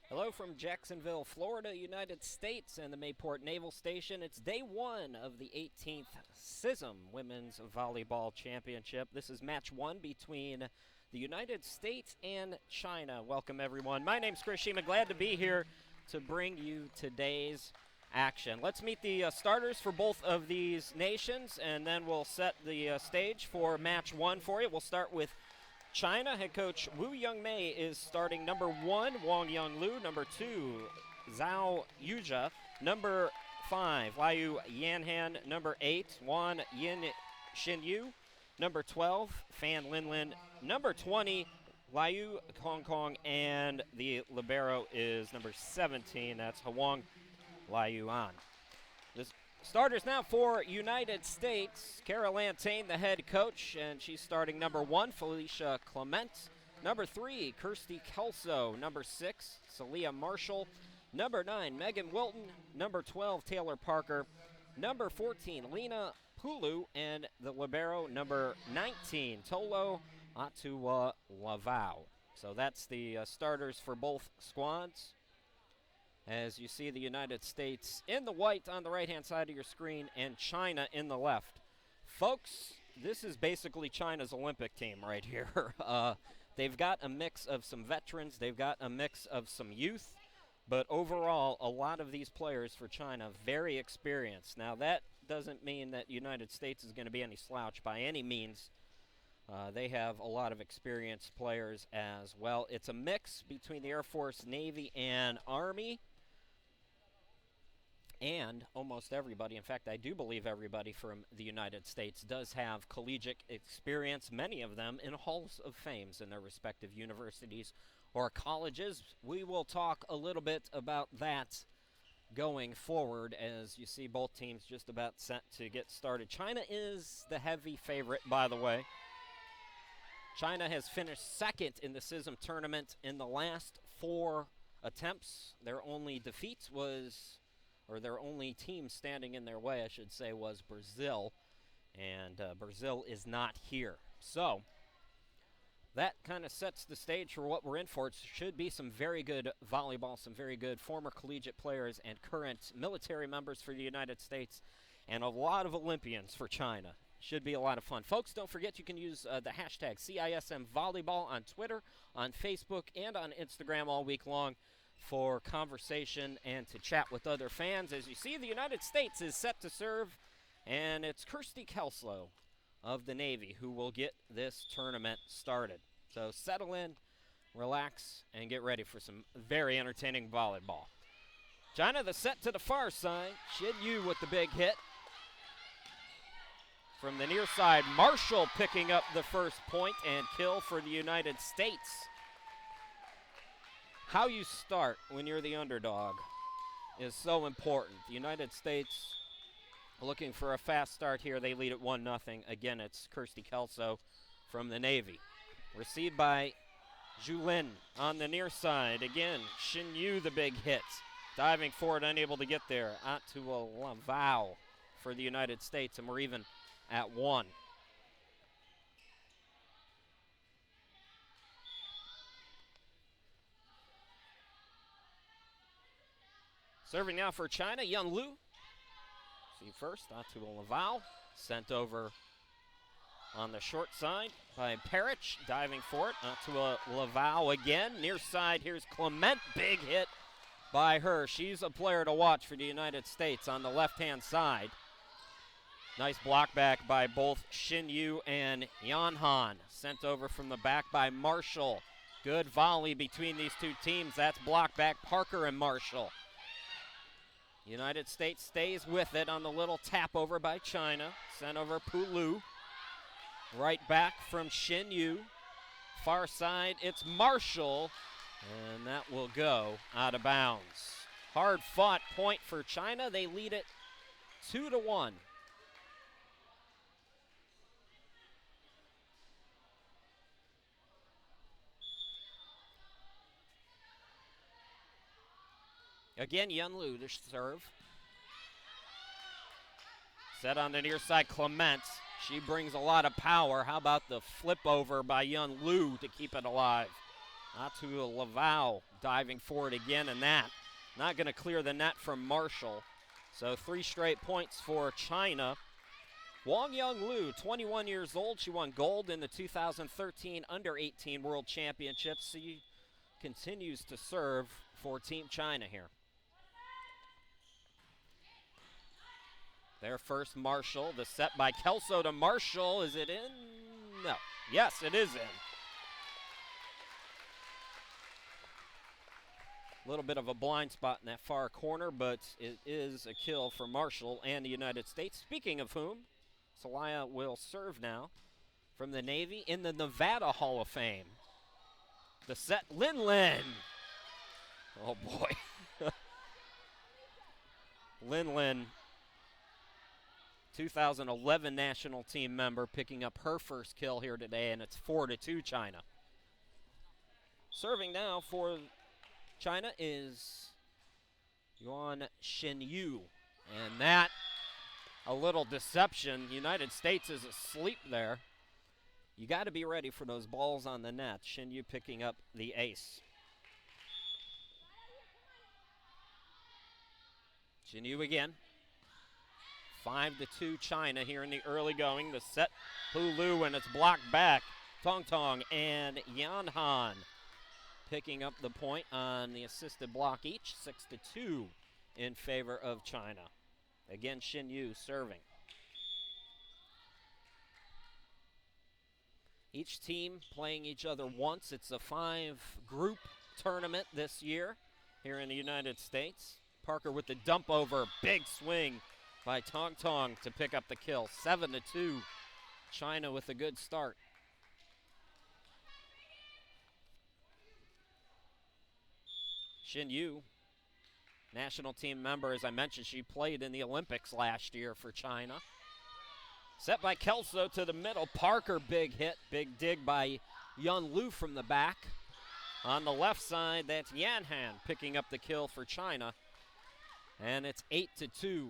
Hello from Jacksonville, Florida, United States, and the Mayport Naval Station. It's day one of the 18th CISM Women's Volleyball Championship. This is match one between the United States and China. Welcome, everyone. My name's Chris Shima. Glad to be here to bring you today's action. Let's meet the starters for both of these nations, and then we'll set the stage for match one for you. We'll start with China. Head coach Wu Youngmei is starting. Number 1, Wang Yonglu. Number 2, Zhao Yuja. Number 5, Liu Yanhan. Number 8, Wan Yin Xinyu. Number 12, Fan Linlin. Number 20, Liu Kong Kong. And the libero is number 17. That's Hwang Liuan. This starters now for United States. Kara Lantane, the head coach, and she's starting. Number 1, Felicia Clement. Number 3, Kirsty Kelso. Number 6, Celia Marshall. Number 9, Megan Wilton. Number 12, Taylor Parker. Number 14, Lena Pulu. And the libero, number 19, Tolo Atua Lavau. So that's the starters for both squads. As you see the United States in the white on the right-hand side of your screen and China in the left. Folks, this is basically China's Olympic team right here. They've got a mix of some veterans. They've got a mix of some youth. But overall, a lot of these players for China, very experienced. Now, that doesn't mean that United States is going to be any slouch by any means. They have a lot of experienced players as well. It's a mix between the Air Force, Navy, and Army. And almost everybody, in fact, I do believe everybody from the United States does have collegiate experience, many of them in halls of fame in their respective universities or colleges. We will talk a little bit about that going forward as you see both teams just about set to get started. China is the heavy favorite, by the way. China has finished second in the CISM tournament in the last 4 attempts. Their only defeat was, or their only team standing in their way, I should say, was Brazil. And Brazil is not here. So that kind of sets the stage for what we're in for. It should be some very good volleyball, some very good former collegiate players and current military members for the United States, and a lot of Olympians for China. Should be a lot of fun. Folks, don't forget you can use the hashtag CISM Volleyball on Twitter, on Facebook, and on Instagram all week long for conversation and to chat with other fans. As you see, the United States is set to serve, and it's Kirsty Kelso of the Navy who will get this tournament started. So settle in, relax, and get ready for some very entertaining volleyball. China, the set to the far side. Shin Yu with the big hit. From the near side, Marshall picking up the first point and kill for the United States. How you start when you're the underdog is so important. The United States looking for a fast start here. They lead at 1-0. Again, it's Kirsty Kelso from the Navy. Received by Julin on the near side. Again, Shin Yu the big hit. Diving forward, unable to get there. Atua Lavau for the United States, and we're even at 1. Serving now for China, Yun Lu. See first, Atua Lavau. Sent over on the short side by Parich. Diving for it, Atua Lavau again. Near side, here's Clement. Big hit by her. She's a player to watch for the United States on the left-hand side. Nice block back by both Shin Yu and Yanhan. Sent over from the back by Marshall. Good volley between these two teams. That's block back Parker and Marshall. United States stays with it on the little tap over by China. Sent over Pulu. Right back from Shin Yu. Far side, it's Marshall. And that will go out of bounds. Hard fought point for China. They lead it 2-1. Again, Yun Lu to serve. Set on the near side, Clement. She brings a lot of power. How about the flip over by Yun Lu to keep it alive? Atu Lavau diving for it again, and that not going to clear the net from Marshall. So 3 straight points for China. Wang Young-Lu, 21 years old. She won gold in the 2013 Under-18 World Championships. She continues to serve for Team China here. There first, Marshall. The set by Kelso to Marshall. Is it in? No. Yes, it is in. A little bit of a blind spot in that far corner, but it is a kill for Marshall and the United States. Speaking of whom, Celaya will serve now from the Navy in the Nevada Hall of Fame. The set, Lin. Oh, boy. Lin, 2011 national team member, picking up her first kill here today, and it's 4-2 China. Serving now for China is Yuan Xinyu, and that, a little deception. United States is asleep there. You got to be ready for those balls on the net. Xinyu picking up the ace. Xinyu again. 5-2 China here in the early going. The set, Pulu, and it's blocked back. Tong and Yanhan picking up the point on the assisted block each. 6-2 in favor of China. Again, Xinyu serving. Each team playing each other once. It's a 5-group tournament this year here in the United States. Parker with the dump over. Big swing by Tong to pick up the kill. 7-2. China with a good start. Xinyu, national team member, as I mentioned, she played in the Olympics last year for China. Set by Kelso to the middle. Parker, big hit, big dig by Yun-Lu from the back. On the left side, that's Yanhan picking up the kill for China. And it's 8-2.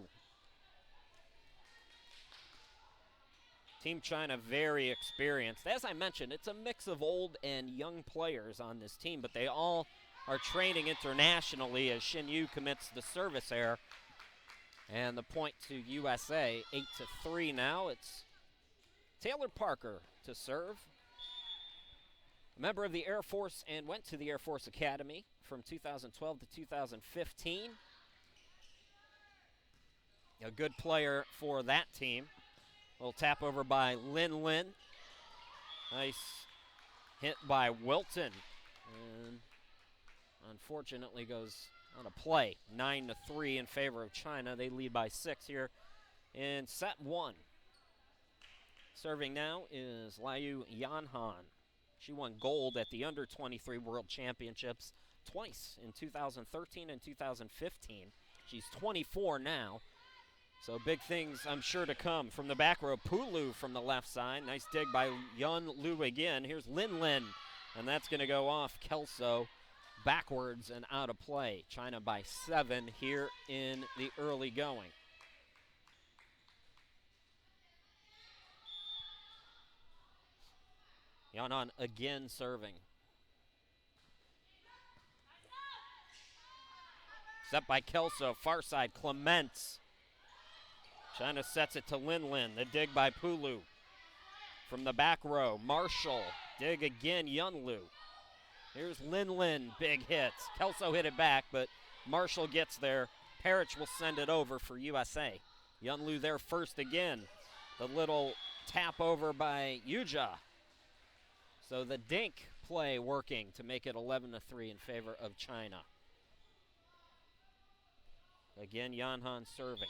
Team China very experienced. As I mentioned, it's a mix of old and young players on this team, but they all are training internationally as Xinyu commits the service error. And the point to USA, 8-3 now. It's Taylor Parker to serve. A member of the Air Force and went to the Air Force Academy from 2012 to 2015. A good player for that team. A little tap over by Lin. Nice hit by Wilton. And unfortunately goes on a play. 9-3 in favor of China. They lead by 6 here in set 1. Serving now is Liu Yanhan. She won gold at the Under-23 World Championships twice in 2013 and 2015. She's 24 now. So big things, I'm sure, to come. From the back row, Pulu from the left side. Nice dig by Yun-Lu again. Here's Lin. And that's going to go off Kelso backwards and out of play. China by 7 here in the early going. Yanhan again serving. Set by Kelso, far side, Clements. China sets it to Lin. The dig by Pulu. From the back row, Marshall. Dig again, Yun-Lu. Here's Lin, big hits. Kelso hit it back, but Marshall gets there. Parrish will send it over for USA. Yun-Lu there first again. The little tap over by Yuja. So the dink play working to make it 11-3 in favor of China. Again, Yanhan serving.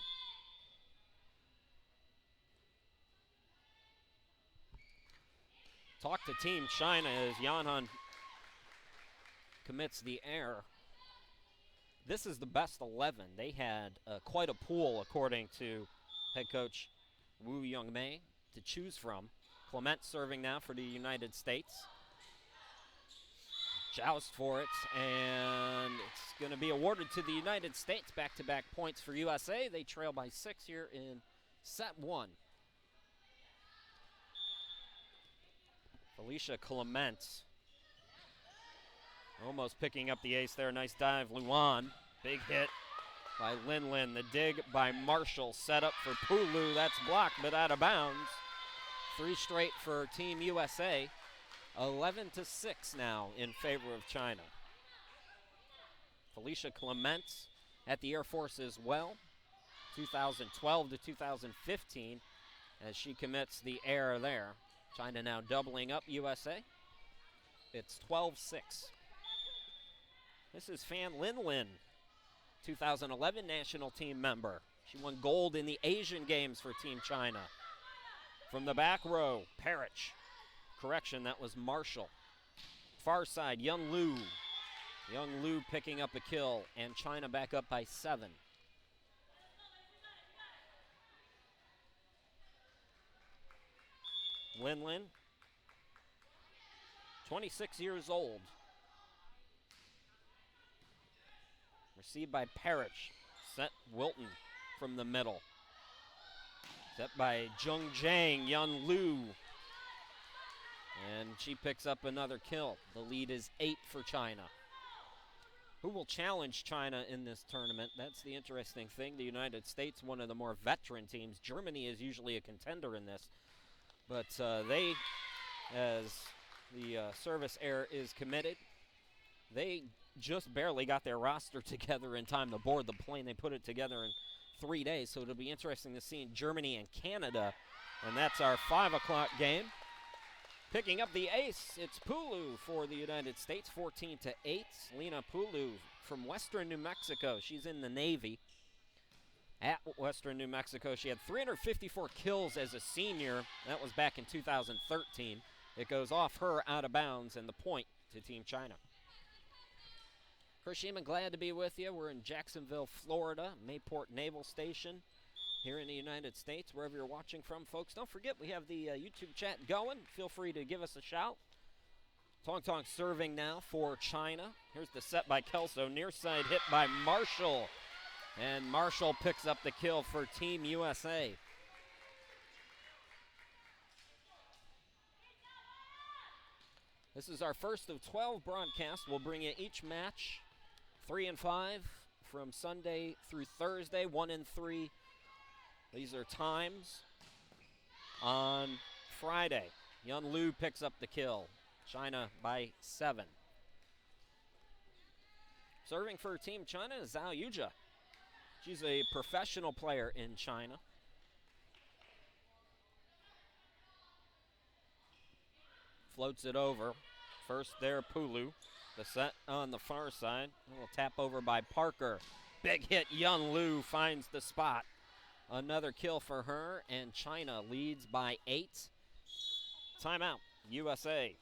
Talk to Team China as Yanhan commits the error. This is the best 11. They had quite a pool, according to head coach Wu Youngmei, to choose from. Clement serving now for the United States. Joust for it, and it's going to be awarded to the United States. Back-to-back points for USA. They trail by 6 here in set 1. Felicia Clement Almost picking up the ace there. Nice dive, Luan. Big hit by Lin. The dig by Marshall. Set up for Pulu. That's blocked, but out of bounds. 3 straight for Team USA. 11-6 now in favor of China. Felicia Clements at the Air Force as well. 2012 to 2015 as she commits the air there. China now doubling up USA. It's 12-6. This is Fan Lin, 2011 national team member. She won gold in the Asian Games for Team China. From the back row, Parrish. Correction, that was Marshall. Far side, Young Lu. Young Lu picking up a kill, and China back up by 7. Lin, 26 years old. Received by Parrish. Set Wilton from the middle. Set by Zheng Jiang, Yan Lu. And she picks up another kill. The lead is 8 for China. Who will challenge China in this tournament? That's the interesting thing. The United States, one of the more veteran teams. Germany is usually a contender in this. But they, as the service error is committed, they just barely got their roster together in time to board the plane. They put it together in 3 days, so it'll be interesting to see Germany and Canada. And that's our 5 o'clock game. Picking up the ace, it's Pulu for the United States, 14-8. Lena Pulu from Western New Mexico. She's in the Navy. At Western New Mexico, she had 354 kills as a senior. That was back in 2013. It goes off her out of bounds, and the point to Team China. Kurtz, glad to be with you. We're in Jacksonville, Florida, Mayport Naval Station here in the United States, wherever you're watching from, folks. Don't forget, we have the YouTube chat going. Feel free to give us a shout. Tong Tong serving now for China. Here's the set by Kelso. Near side hit by Marshall. And Marshall picks up the kill for Team USA. This is our first of 12 broadcasts. We'll bring you each match, 3 and 5 from Sunday through Thursday, 1 and 3. These are times on Friday. Yun Lu picks up the kill. China by 7. Serving for Team China is Zhao Yuja. She's a professional player in China. Floats it over. First there, Pulu. The set on the far side. A little tap over by Parker. Big hit, Yun Lu finds the spot. Another kill for her, and China leads by 8. Timeout, USA.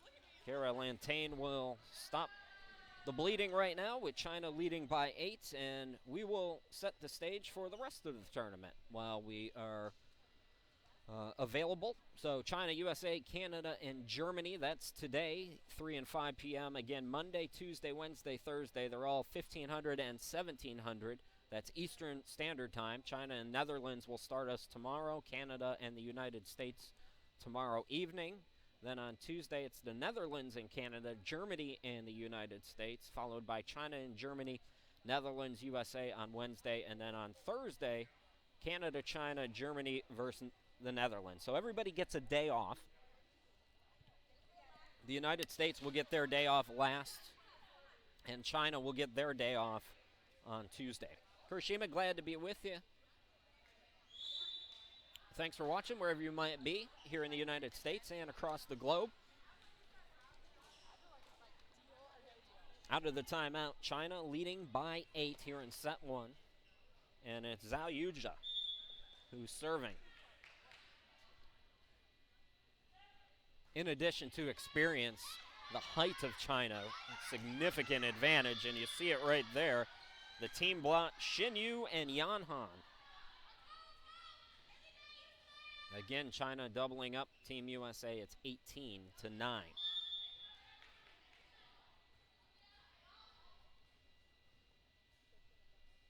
Kara Lantain will stop the bleeding right now with China leading by 8, and we will set the stage for the rest of the tournament while we are available. So China, USA, Canada, and Germany. That's today, 3 and 5 p.m. Again, Monday, Tuesday, Wednesday, Thursday. They're all 1500 and 1700. That's Eastern Standard Time. China and Netherlands will start us tomorrow. Canada and the United States tomorrow evening. Then on Tuesday, it's the Netherlands and Canada, Germany and the United States, followed by China and Germany, Netherlands, USA on Wednesday. And then on Thursday, Canada, China, Germany versus the Netherlands. So everybody gets a day off. The United States will get their day off last, and China will get their day off on Tuesday. Kurshima, glad to be with you. Thanks for watching wherever you might be here in the United States and across the globe. Out of the timeout, China leading by 8 here in set 1. And it's Zhao Yuja who's serving. In addition to experience, the height of China, a significant advantage, and you see it right there. The team block, Xin Yu and Yan Han. Again, China doubling up. Team USA, it's 18-9.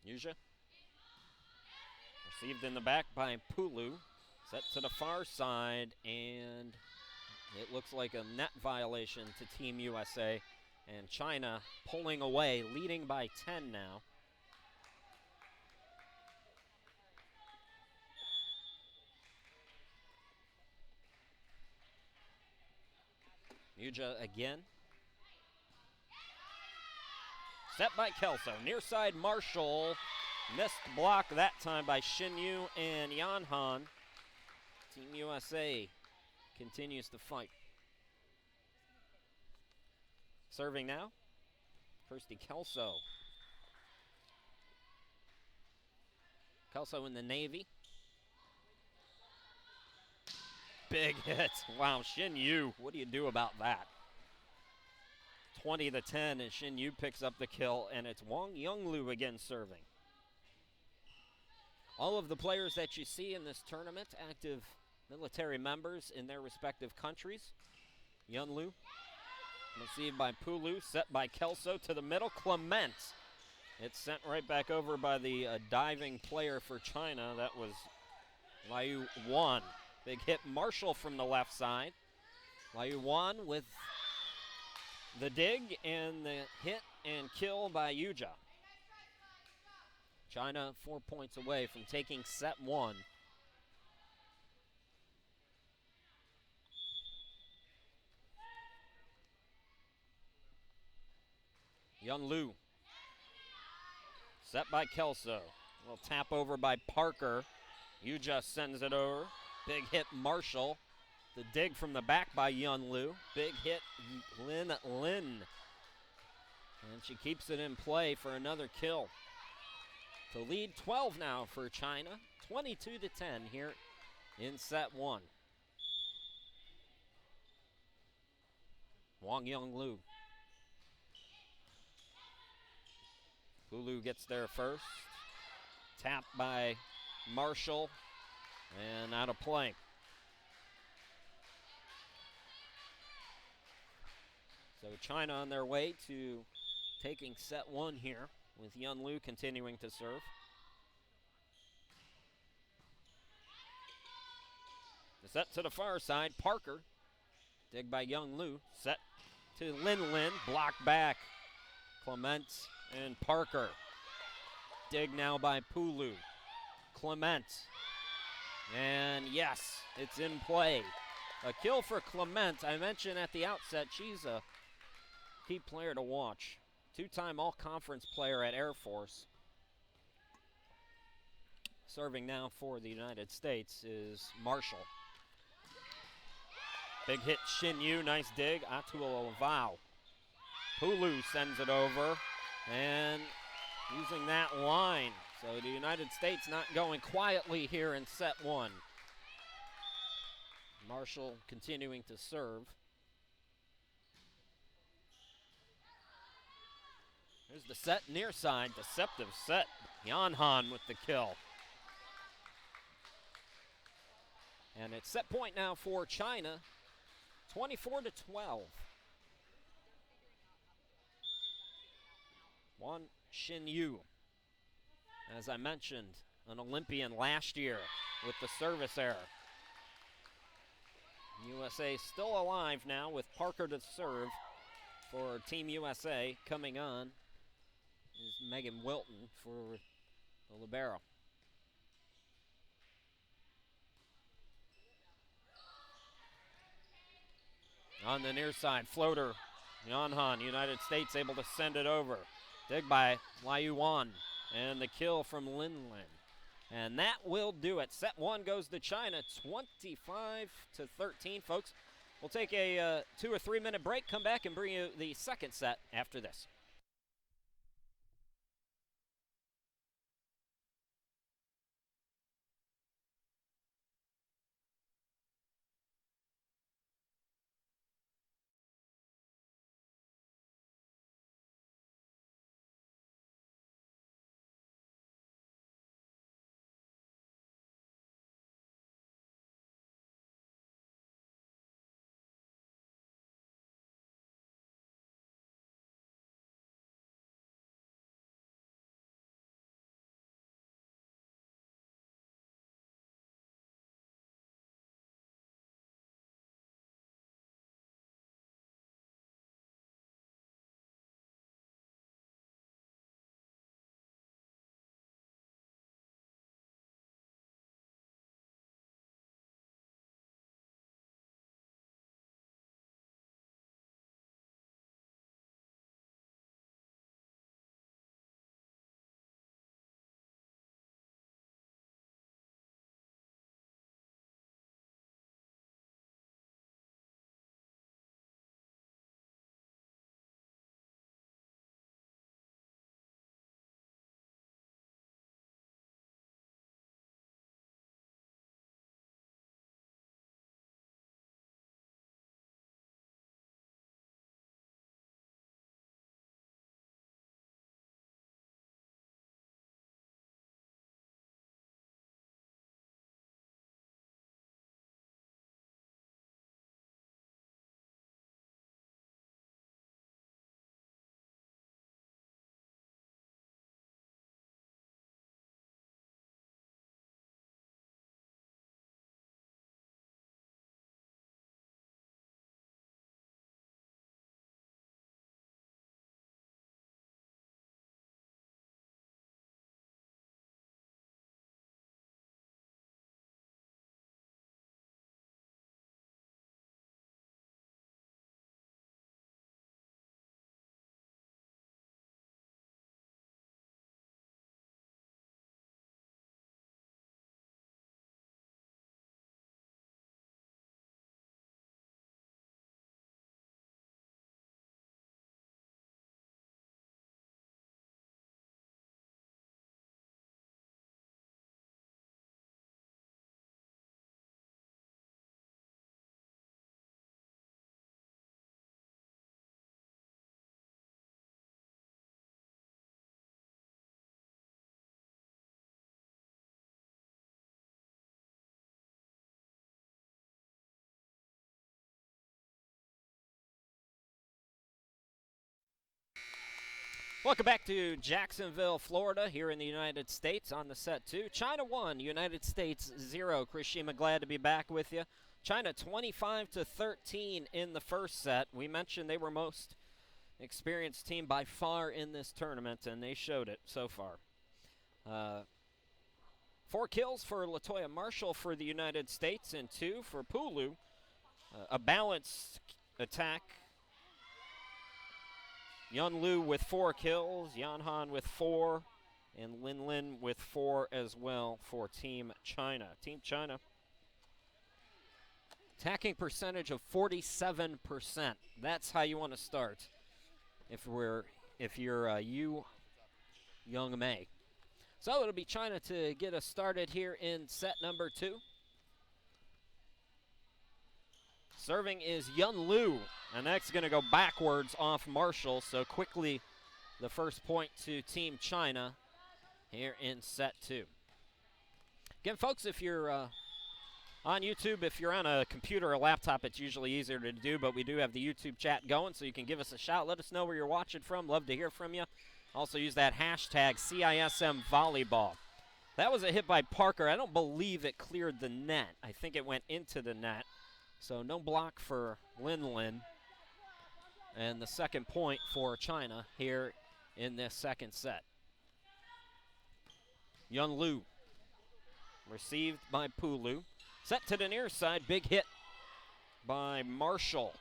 Yuja. Received in the back by Pulu. Set to the far side, and it looks like a net violation to Team USA. And China pulling away, leading by 10 now. Yuja again. Set by Kelso. Near side Marshall. Missed block that time by Shinyu and Yanhan. Team USA continues to fight. Serving now. Kirsty Kelso. Kelso in the Navy. Big hit. Wow, Shinyu. What do you do about that? 20-10, and Shinyu picks up the kill, and it's Wang Younglu again serving. All of the players that you see in this tournament, active military members in their respective countries. Younglu, received by Pulu, set by Kelso to the middle. Clement. It's sent right back over by the diving player for China. That was Liu Wan. Big hit Marshall from the left side. Liu Wan with the dig and the hit and kill by Yuja. China 4 points away from taking set one. Younglu. Set by Kelso. A little tap over by Parker. Yuja sends it over. Big hit Marshall. The dig from the back by Younglu. Big hit Lin. And she keeps it in play for another kill. To lead 12 now for China. 22-10 here in set one. Wang Younglu. Pulu gets there first. Tap by Marshall. And out of play. So China on their way to taking set one here, with Younglu continuing to serve. The set to the far side, Parker. Dig by Younglu. Set to Lin. Blocked back. Clement and Parker. Dig now by Pulu. Clement. And yes, it's in play. A kill for Clement. I mentioned at the outset, she's a key player to watch. Two-time all-conference player at Air Force. Serving now for the United States is Marshall. Big hit Shinyu, nice dig. Atul Ovao. Pulu sends it over, and using that line. So the United States not going quietly here in set one. Marshall continuing to serve. Here's the set near side, deceptive set. Yanhan with the kill. And it's set point now for China, 24-12. Wang Shinyu, as I mentioned, an Olympian last year with the service error. USA still alive now with Parker to serve for Team USA. Coming on is Megan Wilton for the libero. On the near side, floater, Yanhan, United States able to send it over. Dig by Liu Wan, and the kill from Lin. And that will do it. Set one goes to China, 25-13, folks. We'll take a 2 or 3 minute break, come back and bring you the second set after this. Welcome back to Jacksonville, Florida, here in the United States on the set 2. China 1, United States 0. Chris Shima, glad to be back with you. China 25-13 in the first set. We mentioned they were most experienced team by far in this tournament, and they showed it so far. 4 kills for Latoya Marshall for the United States and 2 for Pulu. A balanced attack. Yun Liu with 4 kills, Yan Han with 4, and Lin Lin with 4 as well for Team China. Team China, attacking percentage of 47%. That's how you want to start if you're Yu Young Mei. So it'll be China to get us started here in set number 2. Serving is Yun Liu, and that's going to go backwards off Marshall. So quickly, the first point to Team China here in set 2. Again, folks, if you're on YouTube, if you're on a computer or laptop, it's usually easier to do, but we do have the YouTube chat going, so you can give us a shout. Let us know where you're watching from. Love to hear from you. Also use that hashtag CISM Volleyball. That was a hit by Parker. I don't believe it cleared the net. I think it went into the net. So no block for Lin Lin. And the second point for China here in this second set. Yun Liu received by Pulu. Set to the near side, big hit by Marshall.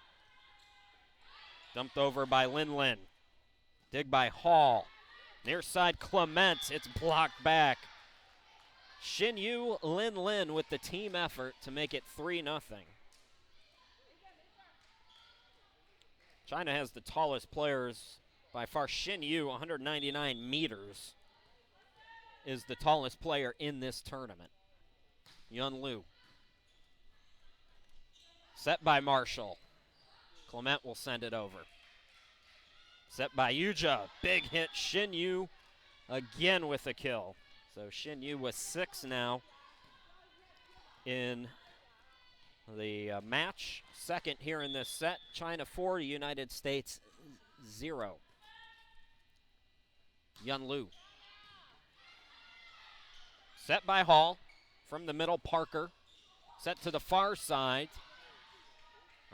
Dumped over by Lin Lin. Dig by Hall. Near side Clement, it's blocked back. Xin Yu, Lin Lin with the team effort to make it 3-0. China has the tallest players by far. Xin Yu, 199 meters, is the tallest player in this tournament. Yun Liu. Set by Marshall. Clement will send it over. Set by Yuja. Big hit. Xin Yu again with a kill. So Xin Yu with 6 now in the match. Second here in this set. China 4, United States 0. Yun Liu. Set by Hall. From the middle, Parker. Set to the far side.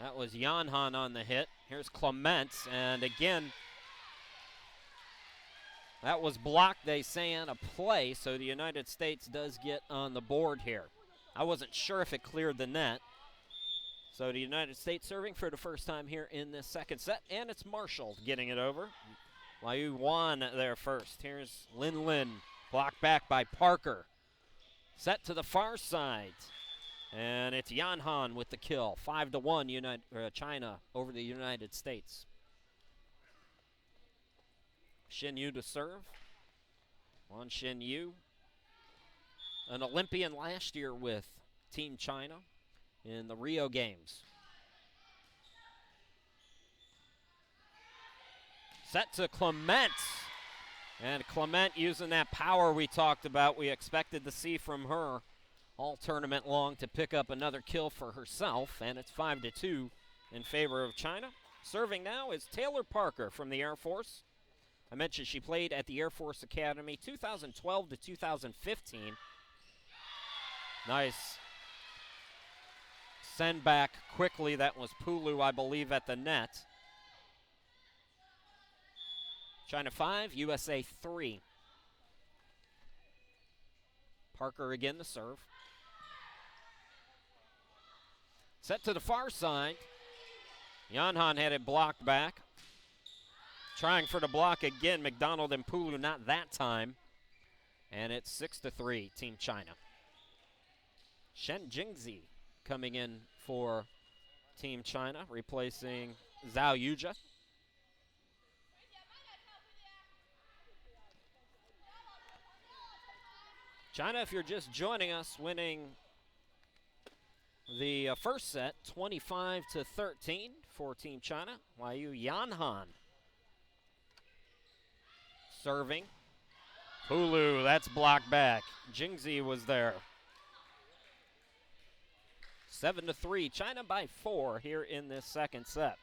That was Yan Han on the hit. Here's Clement, and again, that was blocked, they say, on a play, so the United States does get on the board here. I wasn't sure if it cleared the net. So the United States serving for the first time here in this second set, and it's Marshall getting it over. Liu won there first. Here's Lin Lin, blocked back by Parker. Set to the far side, and it's Yan Han with the kill. 5-1 China over the United States. Xin Yu to serve. On Xin Yu, an Olympian last year with Team China in the Rio Games. Set to Clement. And Clement using that power we talked about, we expected to see from her all tournament long, to pick up another kill for herself. And it's 5-2 in favor of China. Serving now is Taylor Parker from the Air Force. I mentioned she played at the Air Force Academy 2012 to 2015. Nice send back quickly. That was Pulu, I believe, at the net. China 5, USA 3. Parker again to serve. Set to the far side. Yan Han had it blocked back. Trying for the block again, McDonald and Pulu, not that time. And it's 6-3, Team China. Shen Jingzi coming in for Team China, replacing Zhao Yuja. China, if you're just joining us, winning the first set, 25-13 for Team China. Liu Yanhan serving. Pulu, that's blocked back. Jingzi was there. 7-3, China by 4 here in this second set.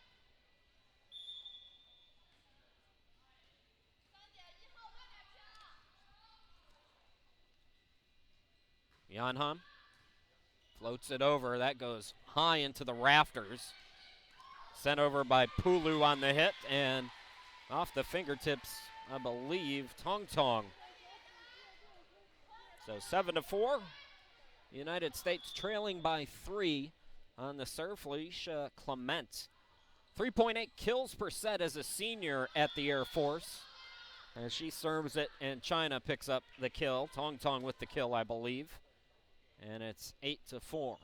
Yanham floats it over. That goes high into the rafters. Sent over by Pulu on the hit, and off the fingertips, I believe, Tong Tong. So 7-4. United States trailing by 3 on the serve. Felicia Clement. 3.8 kills per set as a senior at the Air Force. As she serves it, and China picks up the kill. Tong Tong with the kill, I believe. And it's 8-4.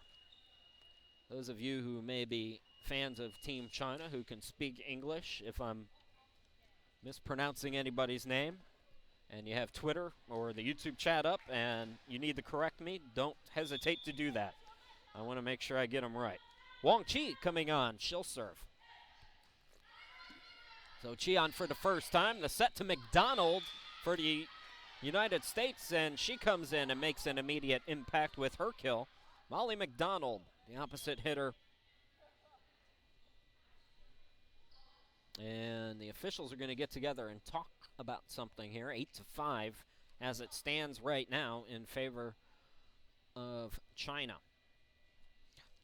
Those of you who may be fans of Team China who can speak English, if I'm mispronouncing anybody's name, and you have Twitter or the YouTube chat up and you need to correct me, don't hesitate to do that. I want to make sure I get them right. Wang Chi coming on. She'll serve. So Chi on for the first time. The set to McDonald for the United States, and she comes in and makes an immediate impact with her kill. Molly McDonald, the opposite hitter. And the officials are going to get together and talk about something here. 8-5 as it stands right now in favor of China.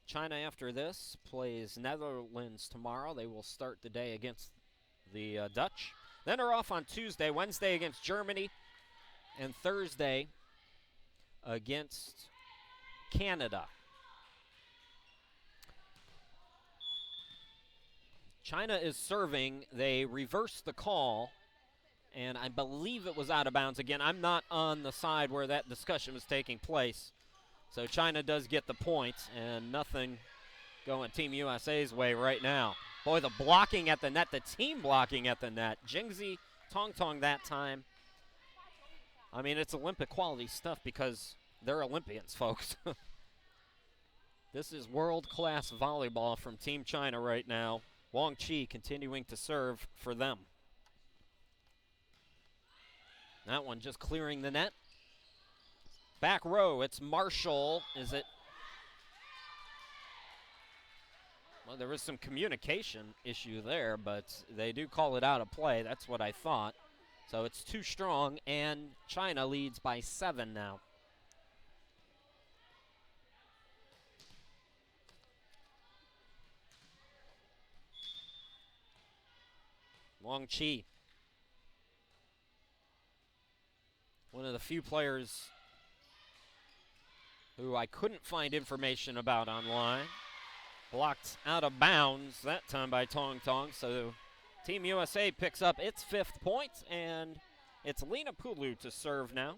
China after this plays Netherlands tomorrow. They will start the day against the Dutch. Then they're off on Tuesday, Wednesday against Germany, and Thursday against Canada. China is serving. They reversed the call, and I believe it was out of bounds again. I'm not on the side where that discussion was taking place. So China does get the point, and nothing going Team USA's way right now. Boy, the blocking at the net, the team blocking at the net. Jingzi Tong Tong that time. I mean, it's Olympic quality stuff because they're Olympians, folks. This is world-class volleyball from Team China right now. Wang Chi continuing to serve for them. That one just clearing the net. Back row, it's Marshall. Is it? Well, there was some communication issue there, but they do call it out of play. That's what I thought. So it's too strong, and China leads by 7 now. Wang Chi, one of the few players who I couldn't find information about online. Blocked out of bounds that time by Tong Tong. So Team USA picks up its 5th point, and it's Lena Pulu to serve now.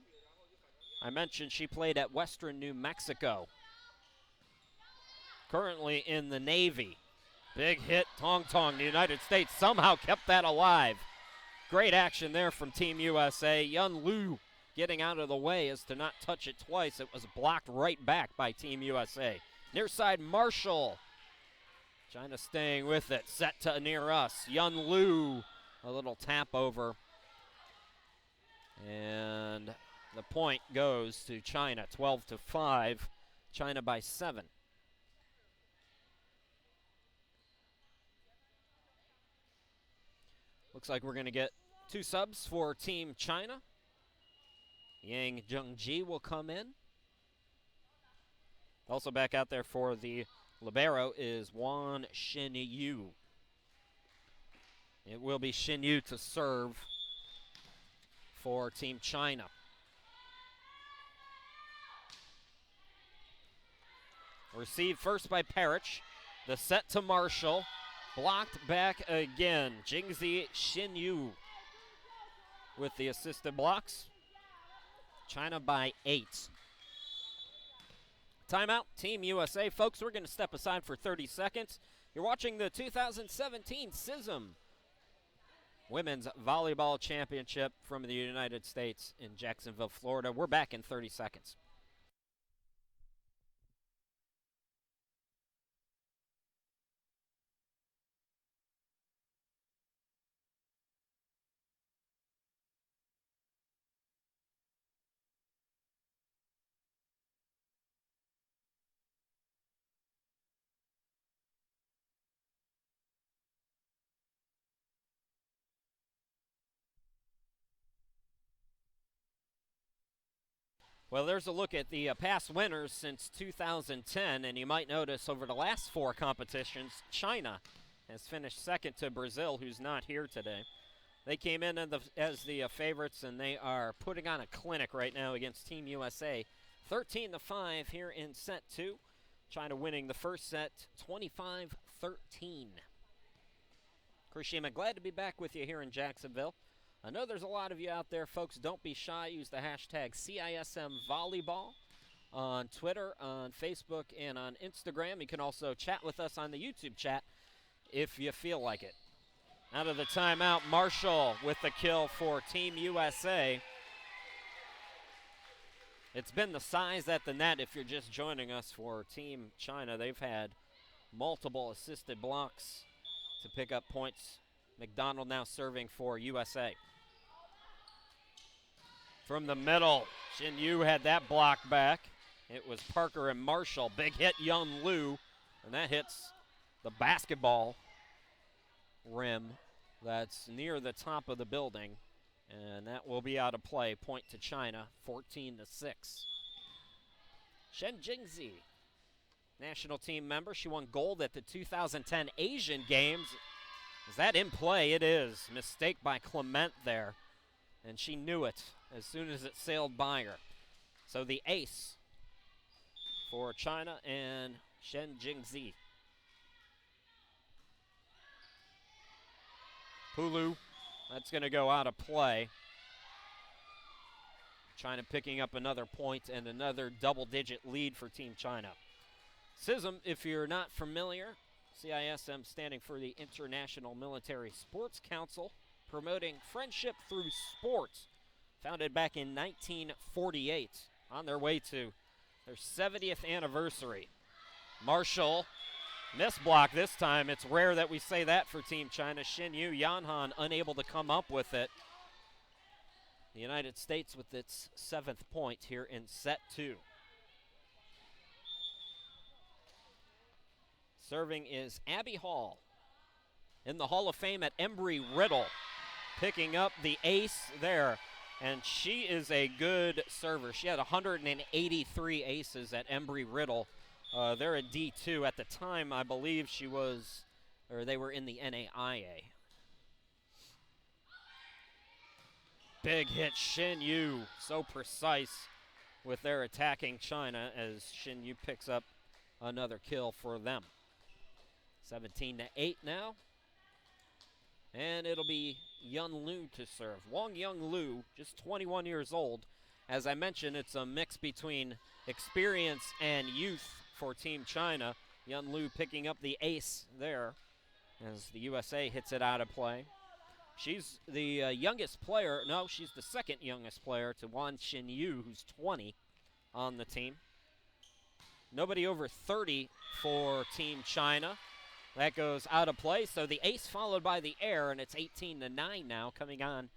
I mentioned she played at Western New Mexico. Currently in the Navy. Big hit, Tong Tong. The United States somehow kept that alive. Great action there from Team USA. Yun Liu getting out of the way as to not touch it twice. It was blocked right back by Team USA. Near side, Marshall. China staying with it. Set to near us. Yun Liu, a little tap over. And the point goes to China, 12-5. China by 7. Looks like we're going to get 2 subs for Team China. Yang Zhengji will come in. Also back out there for the libero is Wan Xinyu. It will be Xinyu to serve for Team China. Received first by Parrish. The set to Marshall. Blocked back again. Jingzi Xinyu with the assisted blocks. China by 8. Timeout, Team USA. Folks, we're going to step aside for 30 seconds. You're watching the 2017 CISM Women's Volleyball Championship from the United States in Jacksonville, Florida. We're back in 30 seconds. Well, there's a look at the past winners since 2010, and you might notice over the last 4 competitions, China has finished second to Brazil, who's not here today. They came in as the favorites, and they are putting on a clinic right now against Team USA. 13-5 here in set 2. China winning the first set, 25-13. Kurishima, glad to be back with you here in Jacksonville. I know there's a lot of you out there, folks. Don't be shy. Use the hashtag CISM Volleyball on Twitter, on Facebook, and on Instagram. You can also chat with us on the YouTube chat if you feel like it. Out of the timeout, Marshall with the kill for Team USA. It's been the size at the net if you're just joining us for Team China. They've had multiple assisted blocks to pick up points. McDonald now serving for USA. From the middle, Shin Yu had that block back. It was Parker and Marshall. Big hit, Young Liu, and that hits the basketball rim that's near the top of the building, and that will be out of play. Point to China, 14-6. Shen Jingzi, national team member. She won gold at the 2010 Asian Games. Is that in play? It is. Mistake by Clement there, and she knew it as soon as it sailed by her. So the ace for China and Shen Jingzi. Pulu, that's going to go out of play. China picking up another point and another double-digit lead for Team China. CISM, if you're not familiar, CISM standing for the International Military Sports Council, promoting friendship through sports, founded back in 1948, on their way to their 70th anniversary. Marshall, missed block this time. It's rare that we say that for Team China. Shin Yu, Yanhan unable to come up with it. The United States with its 7th point here in set 2. Serving is Abby Hall. In the Hall of Fame at Embry-Riddle. Picking up the ace there. And she is a good server. She had 183 aces at Embry-Riddle. They're a D2. At the time, I believe she was, or they were in the NAIA. Big hit, Shin Yu. So precise with their attacking China as Shin Yu picks up another kill for them. 17-8 now. And it'll be Yun Liu to serve. Wong Young Liu, just 21 years old. As I mentioned, it's a mix between experience and youth for Team China. Yun Liu picking up the ace there as the USA hits it out of play. She's the youngest player. No, she's the second youngest player to Wan Xinyu, who's 20 on the team. Nobody over 30 for Team China. That goes out of play. So the ace followed by the air, and it's 18-9 now. Coming on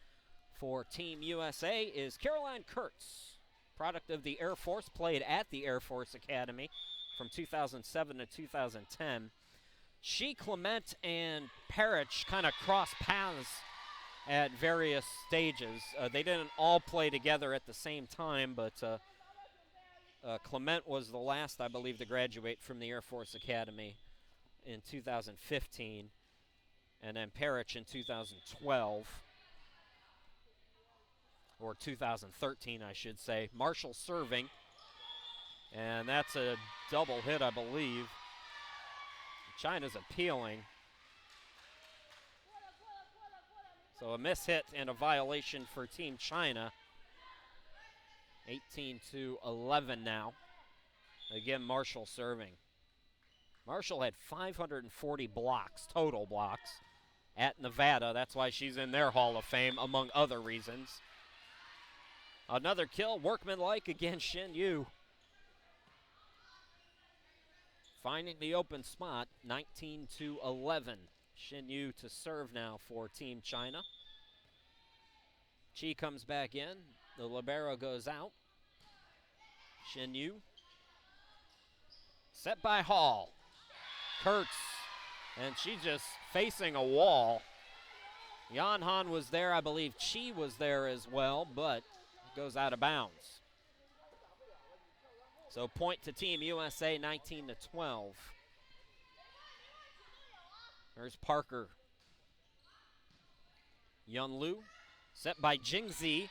for Team USA is Caroline Kurtz, product of the Air Force, played at the Air Force Academy from 2007 to 2010. She, Clement, and Parrish kind of crossed paths at various stages. They didn't all play together at the same time, but Clement was the last, I believe, to graduate from the Air Force Academy in 2015, and then Parrish in 2012, or 2013, I should say. Marshall serving, and that's a double hit, I believe. China's appealing. So a miss hit and a violation for Team China. 18-11 now. Again, Marshall serving. Marshall had 540 blocks, total blocks, at Nevada. That's why she's in their Hall of Fame, among other reasons. Another kill, workmanlike against Shin Yu. Finding the open spot, 19-11. Shin Yu to serve now for Team China. Chi comes back in. The libero goes out. Shin Yu. Set by Hall. Kurtz. And she's just facing a wall. Yanhan was there. I believe Chi was there as well, but it goes out of bounds. So point to Team USA, 19-12. There's Parker. Yun Lu, set by Jingzi.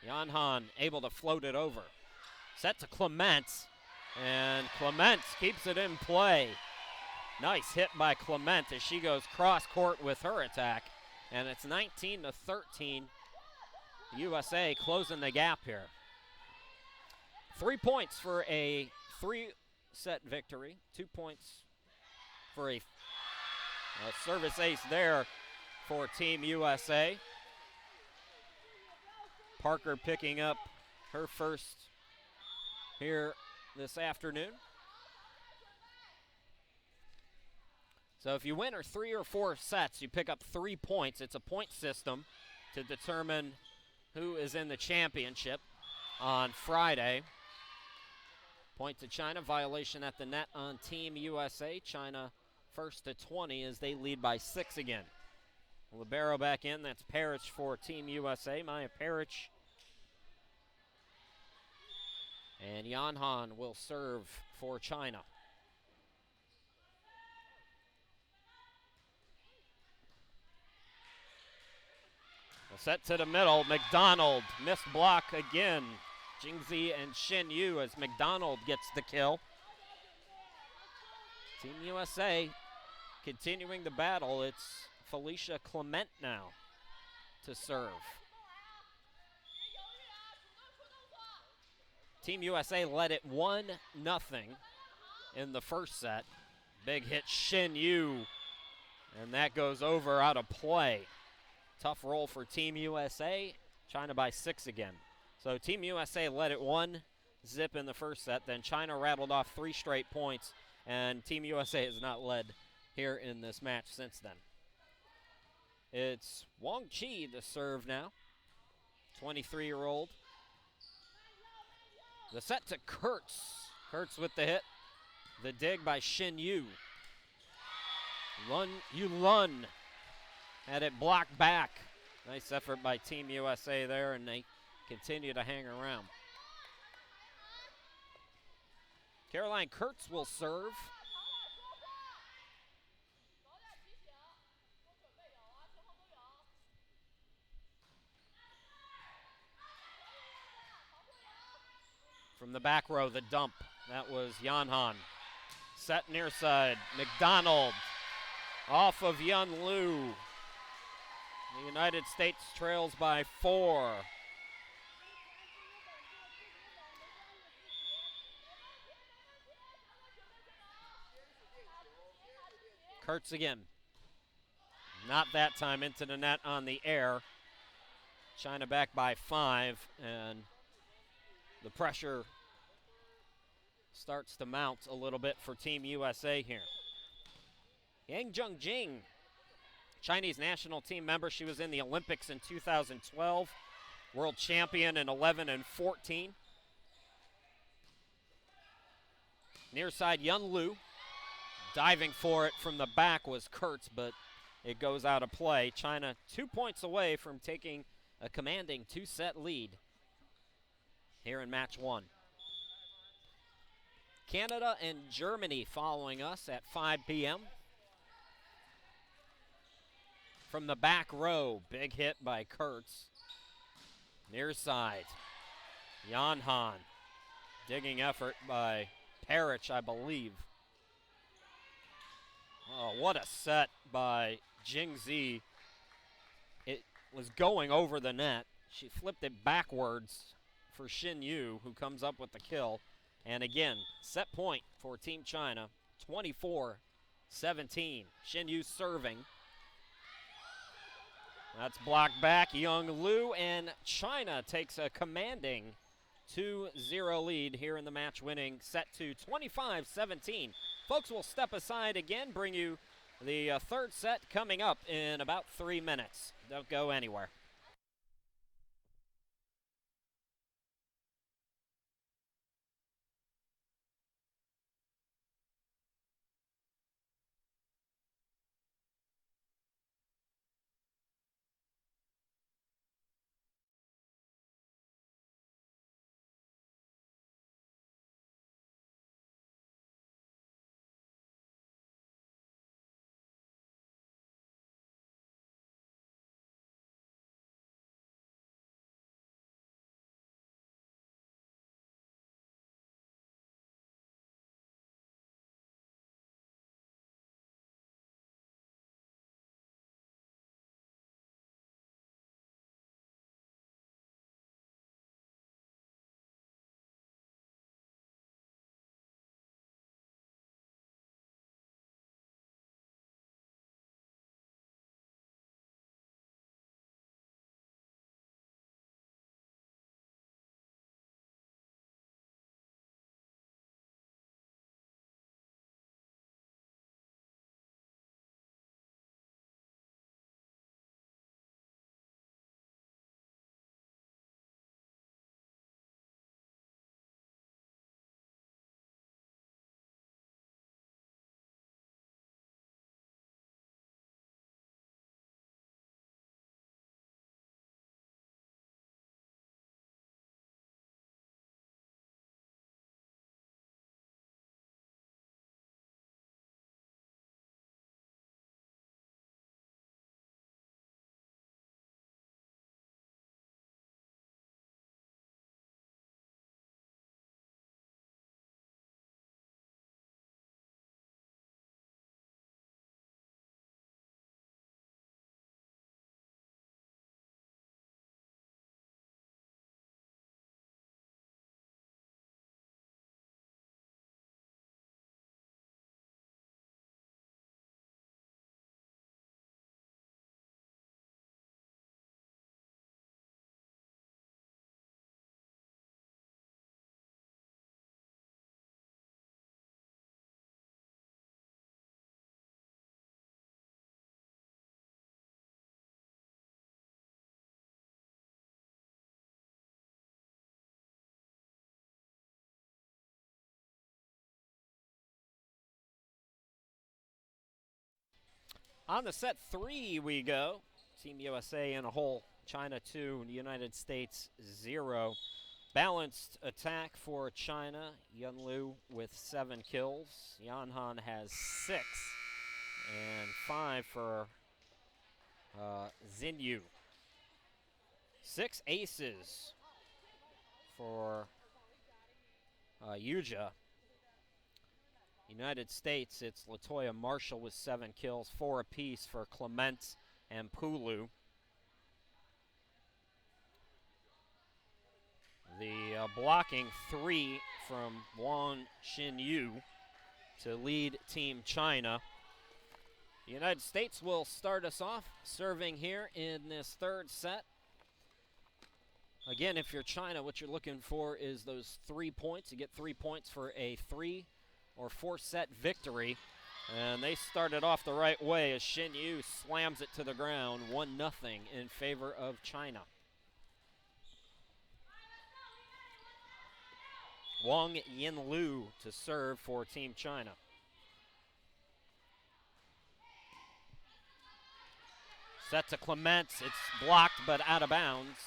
Yan Han able to float it over. Set to Clement, and Clement keeps it in play. Nice hit by Clement as she goes cross court with her attack. And it's 19-13. USA closing the gap here. 3 points for a 3-set victory. 2 points for a service ace there for Team USA. Parker picking up her first here this afternoon. So if you win or 3 or 4 sets, you pick up 3 points. It's a point system to determine who is in the championship on Friday. Point to China, violation at the net on Team USA. China first to 20 as they lead by 6 again. Libero back in, that's Parrish for Team USA, Maya Parrish. And Yan Han will serve for China. Set to the middle, McDonald, missed block again. Jingzi and Shin Yu as McDonald gets the kill. Team USA continuing the battle. It's Felicia Clement now to serve. Team USA led it 1-0 in the first set. Big hit Shin Yu, and that goes over out of play. Tough roll for Team USA. China by 6 again. So Team USA led it 1-0 in the first set. Then China rattled off 3 straight points, and Team USA has not led here in this match since then. It's Wang Chi to serve now, 23-year-old. The set to Kurtz. Kurtz with the hit. The dig by Shin Yu. Lun had it blocked back. Nice effort by Team USA there, and they continue to hang around. Caroline Kurtz will serve. From the back row, the dump. That was Yan Han. Set near side. McDonald off of Yun Lu. The United States trails by 4. Kurtz again. Not that time into the net on the air. China back by 5, and the pressure starts to mount a little bit for Team USA here. Yang Zhengjing, Chinese national team member. She was in the Olympics in 2012, world champion in 11 and 14. Near side, Yun Lu. Diving for it from the back was Kurtz, but it goes out of play. China 2 points away from taking a commanding 2-set lead here in match 1. Canada and Germany following us at 5 p.m. From the back row, big hit by Kurtz. Near side, Yan Han. Digging effort by Parrish, I believe. Oh, what a set by Jingzi. It was going over the net. She flipped it backwards for Shin Yu, who comes up with the kill. And again, set point for Team China, 24-17. Shin Yu serving. That's blocked back, Yun Lu, and China takes a commanding 2-0 lead here in the match, winning set to 25-17. Folks, we'll step aside again, bring you the third set coming up in about 3 minutes. Don't go anywhere. On the set 3 we go. Team USA in a hole. China 2, United States 0. Balanced attack for China. Yunlu with 7 kills. Yanhan has 6. And 5 for Xinyu. 6 aces for Yuja. United States, it's Latoya Marshall with 7 kills, 4 apiece for Clement and Pulu. The blocking 3 from Wang Xinyu to lead Team China. The United States will start us off serving here in this third set. Again, if you're China, what you're looking for is those 3 points. You get 3 points for a 3 or 4 set victory. And they started off the right way as Xinyu slams it to the ground, 1-0 in favor of China. Wang Yinlu to serve for Team China. Set to Clements, it's blocked but out of bounds.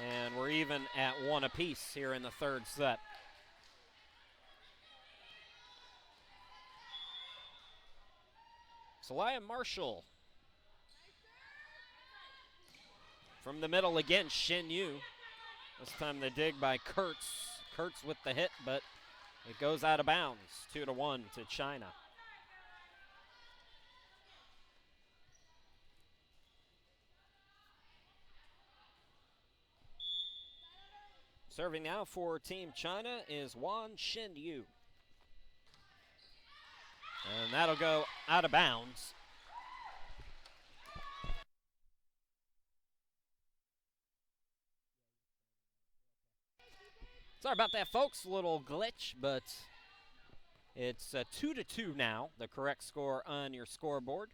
And we're even at 1 apiece here in the third set. Latoya Marshall. From the middle again, Xinyu. This time the dig by Kurtz. Kurtz with the hit, but it goes out of bounds. 2-1 to China. Serving now for Team China is Wang Xinyu. And that'll go out of bounds. Sorry about that, folks. A little glitch, but it's 2-2 now, the correct score on your scoreboard.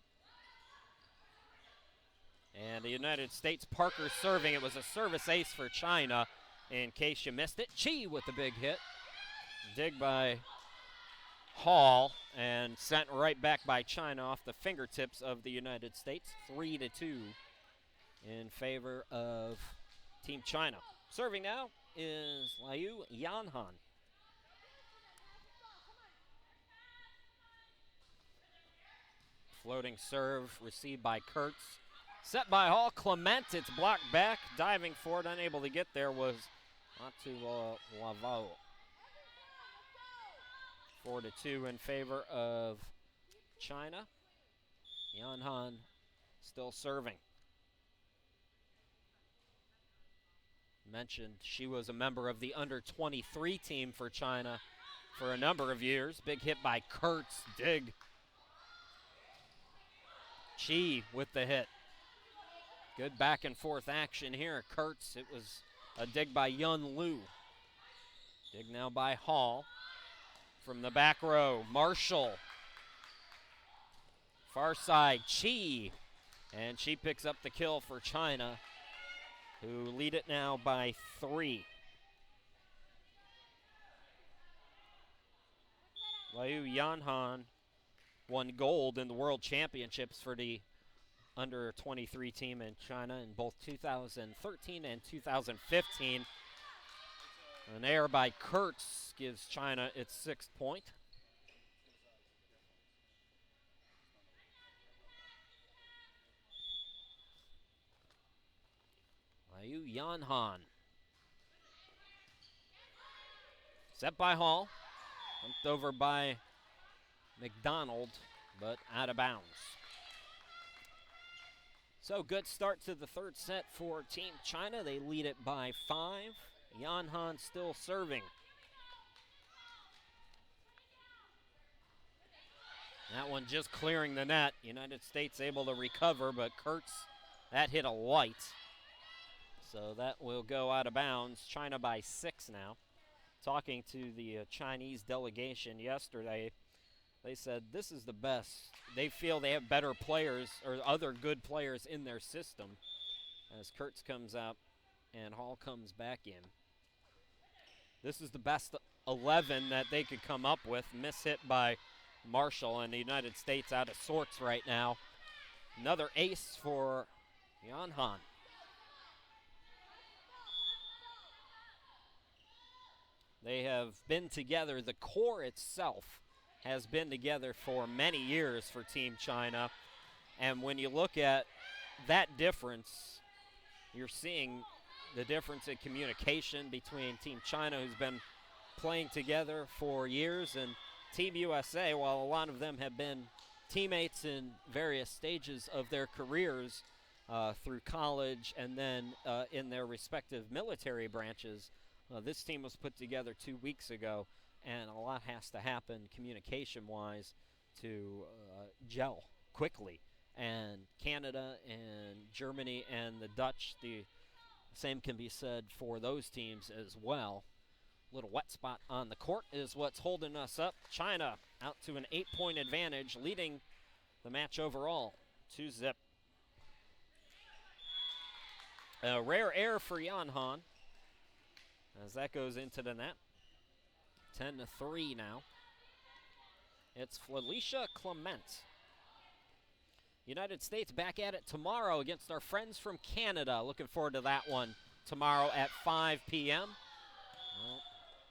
And the United States, Parker serving. It was a service ace for China, in case you missed it. Chi with the big hit. Dig by Hall and sent right back by China off the fingertips of the United States. 3-2 in favor of Team China. Serving now is Liu Yanhan. Floating serve received by Kurtz. Set by Hall. Clement, it's blocked back. Diving for it, unable to get there was Matu Lavao. 4-2 in favor of China. Yanhan still serving. Mentioned she was a member of the under-23 team for China for a number of years. Big hit by Kurtz. Dig. Chi with the hit. Good back and forth action here. Kurtz, it was a dig by Yunlu. Dig now by Hall. From the back row, Marshall. Far side, Chi. And she picks up the kill for China, who lead it now by 3. Liu Yanhan won gold in the World Championships for the under-23 team in China in both 2013 and 2015. An error by Kurtz gives China its 6th point. Liu Yanhan. Set by Hall. Bumped over by McDonald, but out of bounds. So good start to the third set for Team China. They lead it by 5. Yanhan still serving. That one just clearing the net. United States able to recover, but Kurtz, that hit a light. So that will go out of bounds. China by 6 now. Talking to the Chinese delegation yesterday, they said this is the best. They feel they have better players or other good players in their system as Kurtz comes out and Hall comes back in. This is the best 11 that they could come up with. Miss hit by Marshall, and the United States out of sorts right now Another ace for Yanhan. They have been together. The core itself has been together for many years for Team China. And when you look at that difference, you're seeing the difference in communication between Team China, who's been playing together for years, and Team USA, while a lot of them have been teammates in various stages of their careers through college and then in their respective military branches. This team was put together 2 weeks ago, and a lot has to happen communication-wise to gel quickly. And Canada and Germany and the Dutch, the same can be said for those teams as well. Little wet spot on the court is what's holding us up. China out to an 8-point advantage, leading the match overall 2-0. A rare error for Yanhan as that goes into the net. 10-3 now. It's Felicia Clement. United States back at it tomorrow against our friends from Canada. Looking forward to that one tomorrow at 5 p.m. Well,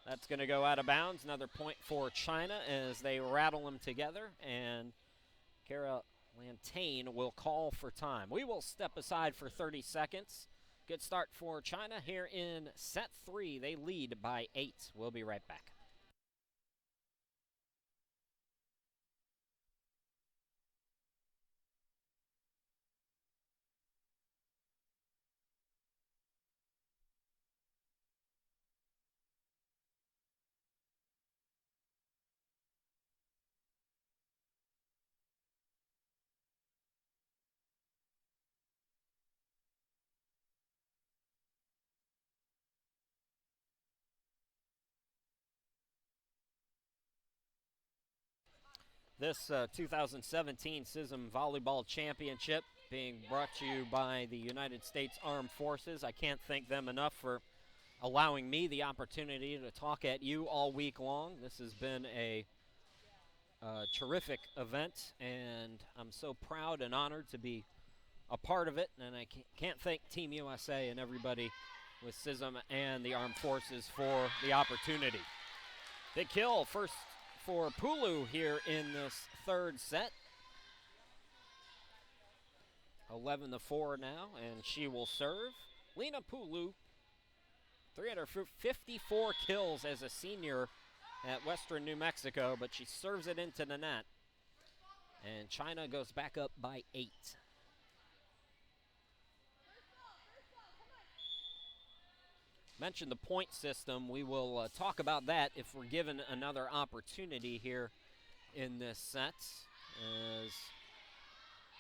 that's going to go out of bounds. Another point for China as they rattle them together. And Kara Lantain will call for time. We will step aside for 30 seconds. Good start for China here in set 3. They lead by 8. We'll be right back. This 2017 CISM Volleyball Championship being brought to you by the United States Armed Forces. I can't thank them enough for allowing me the opportunity to talk at you all week long. This has been a terrific event, and I'm so proud and honored to be a part of it. And I can't thank Team USA and everybody with CISM and the Armed Forces for the opportunity. Big kill first for Pulu here in this third set. 11-4 now, and she will serve. Lena Pulu, 354 kills as a senior at Western New Mexico, but she serves it into the net. And China goes back up by 8. Mentioned the point system. We will talk about that if we're given another opportunity here in this set, as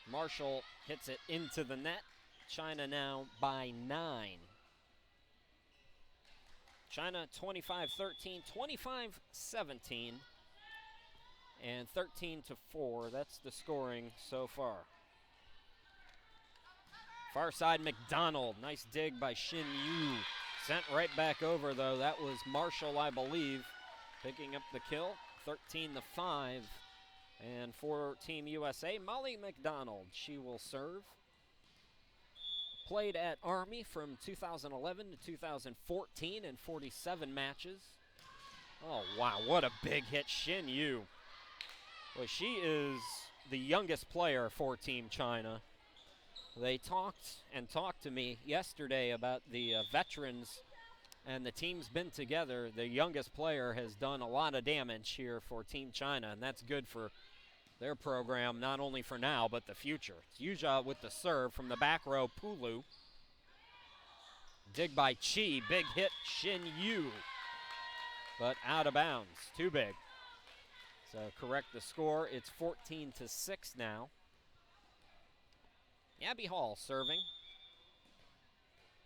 Marshall hits it into the net. China now by 9. China 25-13, 25-17, and 13-4. That's the scoring so far. Far side McDonald. Nice dig by Shin Yu. Sent right back over, though. That was Marshall, I believe, picking up the kill. 13-5. And for Team USA, Molly McDonald. She will serve. Played at Army from 2011 to 2014 in 47 matches. Oh, wow, what a big hit, Shin Yu. Well, she is the youngest player for Team China. They talked to me yesterday about the veterans, and the team's been together. The youngest player has done a lot of damage here for Team China, and that's good for their program, not only for now, but the future. It's Yuja with the serve from the back row, Pulu. Dig by Chi, big hit, Shin Yu, but out of bounds, too big. So correct the score, it's 14-6 now. Abby Hall serving.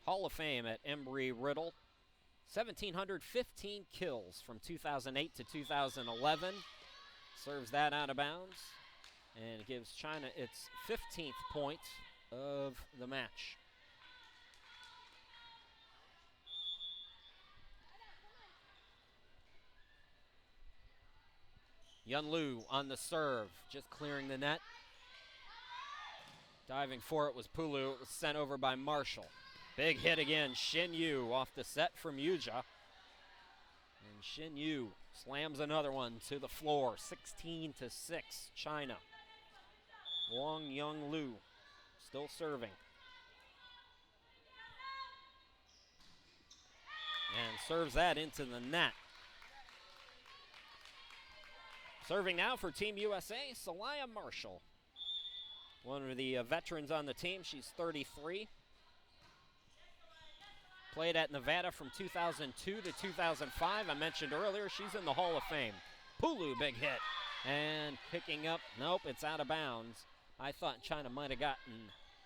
Hall of Fame at Embry-Riddle. 1,715 kills from 2008 to 2011. Serves that out of bounds and gives China its 15th point of the match. Yun Lu on the serve, just clearing the net. Diving for it was Pulu. It was sent over by Marshall. Big hit again. Shin Yu off the set from Yuja. And Shin Yu slams another one to the floor. 16-6, China. Wang Young Lu still serving. And serves that into the net. Serving now for Team USA, Salaya Marshall. One of the veterans on the team. She's 33. Played at Nevada from 2002 to 2005. I mentioned earlier she's in the Hall of Fame. Pulu, big hit. And picking up, nope, it's out of bounds. I thought China might have gotten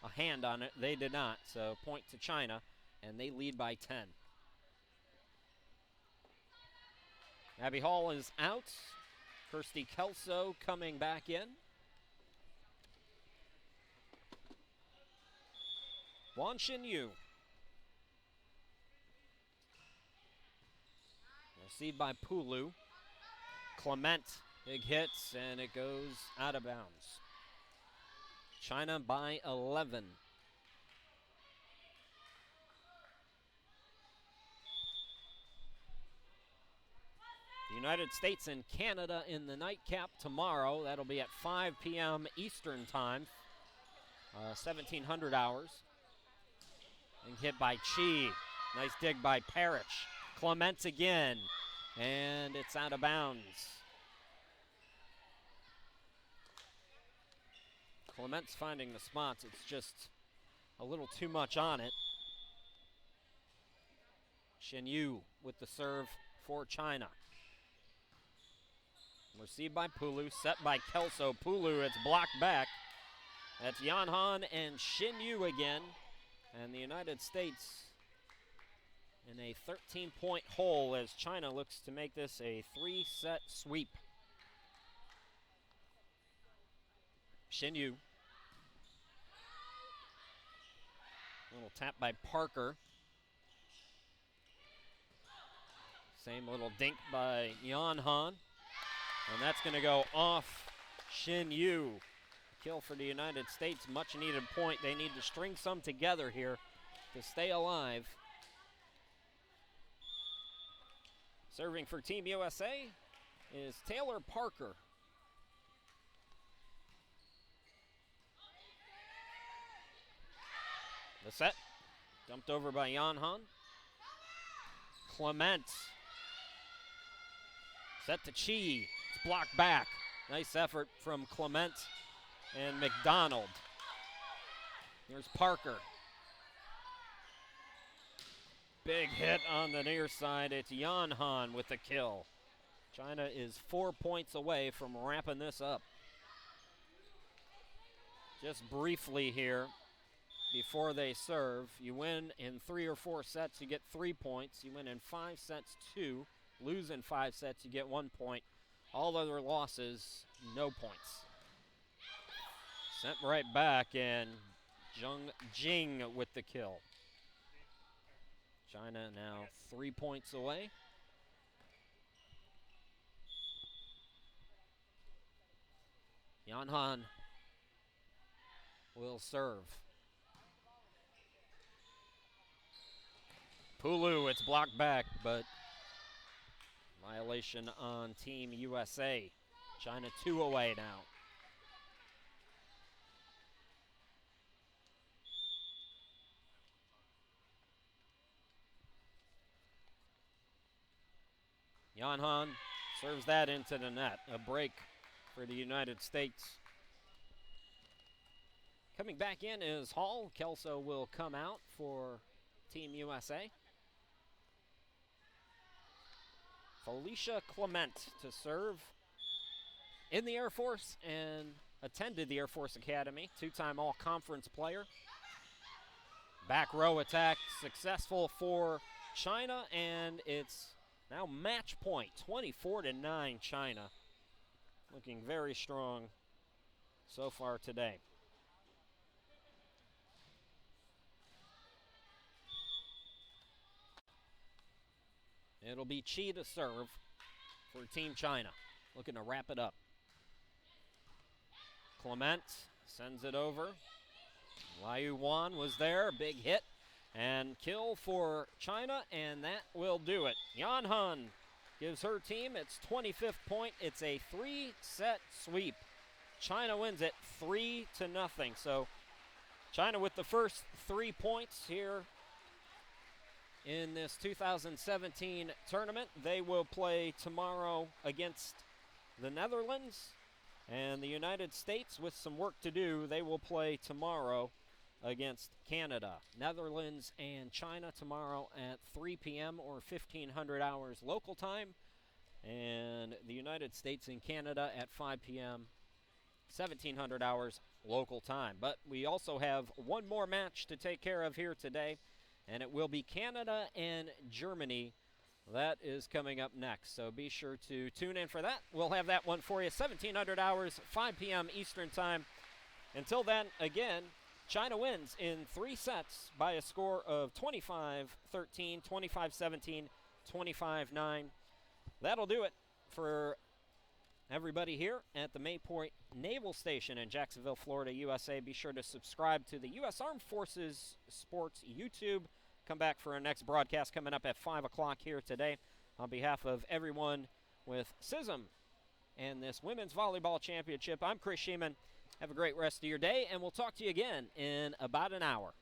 a hand on it. They did not, so point to China, and they lead by 10. Abby Hall is out. Kirsty Kelso coming back in. Wan Shin Yu. Received by Pulu. Clement, big hits, and it goes out of bounds. China by 11. The United States and Canada in the nightcap tomorrow. That'll be at 5 p.m. Eastern Time, 1700 hours. And hit by Chi. Nice dig by Parrish. Clements again, and it's out of bounds. Clements finding the spots. It's just a little too much on it. Shin Yu with the serve for China. Received by Pulu, set by Kelso. Pulu, it's blocked back. That's Yan Han and Shin Yu again. And the United States in a 13-point hole as China looks to make this a 3-set sweep. Shin Yu. Little tap by Parker. Same little dink by Yan Han. And that's going to go off Shin Yu. Kill for the United States. Much needed point. They need to string some together here to stay alive. Serving for Team USA is Taylor Parker. The set, dumped over by Yan Han. Clement. Set to Chi. It's blocked back. Nice effort from Clement and McDonald. Here's Parker. Big hit on the near side. It's Yan Han with the kill. China is 4 points away from wrapping this up. Just briefly here, before they serve, you win in 3 or 4 sets, you get 3 points. You win in 5 sets, 2. Lose in 5 sets, you get 1 point. All other losses, no points. Sent right back, and Zheng Jing with the kill. China now 3 points away. Yan Han will serve. Pulu, it's blocked back, but violation on Team USA. China 2 away now. Yan Han serves that into the net. A break for the United States. Coming back in is Hall. Kelso will come out for Team USA. Felicia Clement to serve. In the Air Force and attended the Air Force Academy. 2-time all-conference player. Back row attack successful for China, and it's now match point, 24-9 China. Looking very strong so far today. It'll be Chi to serve for Team China. Looking to wrap it up. Clement sends it over. Liu Wan was there, big hit and kill for China, and that will do it. Yan Han gives her team its 25th point. It's a 3-set sweep. China wins it 3-0. So China with the first 3 points here in this 2017 tournament. They will play tomorrow against the Netherlands, and the United States, with some work to do, they will play tomorrow against Canada. Netherlands and China tomorrow at 3 p.m. or 1500 hours local time, and the United States and Canada at 5 p.m. 1700 hours local time. But we also have one more match to take care of here today, and it will be Canada and Germany. That is coming up next, so be sure to tune in for that. We'll have that one for you, 1700 hours, 5 p.m. Eastern time. Until then, again, China wins in 3 sets by a score of 25-13, 25-17, 25-9. That'll do it for everybody here at the Mayport Naval Station in Jacksonville, Florida, USA. Be sure to subscribe to the U.S. Armed Forces Sports YouTube. Come back for our next broadcast coming up at 5 o'clock here today. On behalf of everyone with CISM and this Women's Volleyball Championship, I'm Chris Sheeman. Have a great rest of your day, and we'll talk to you again in about an hour.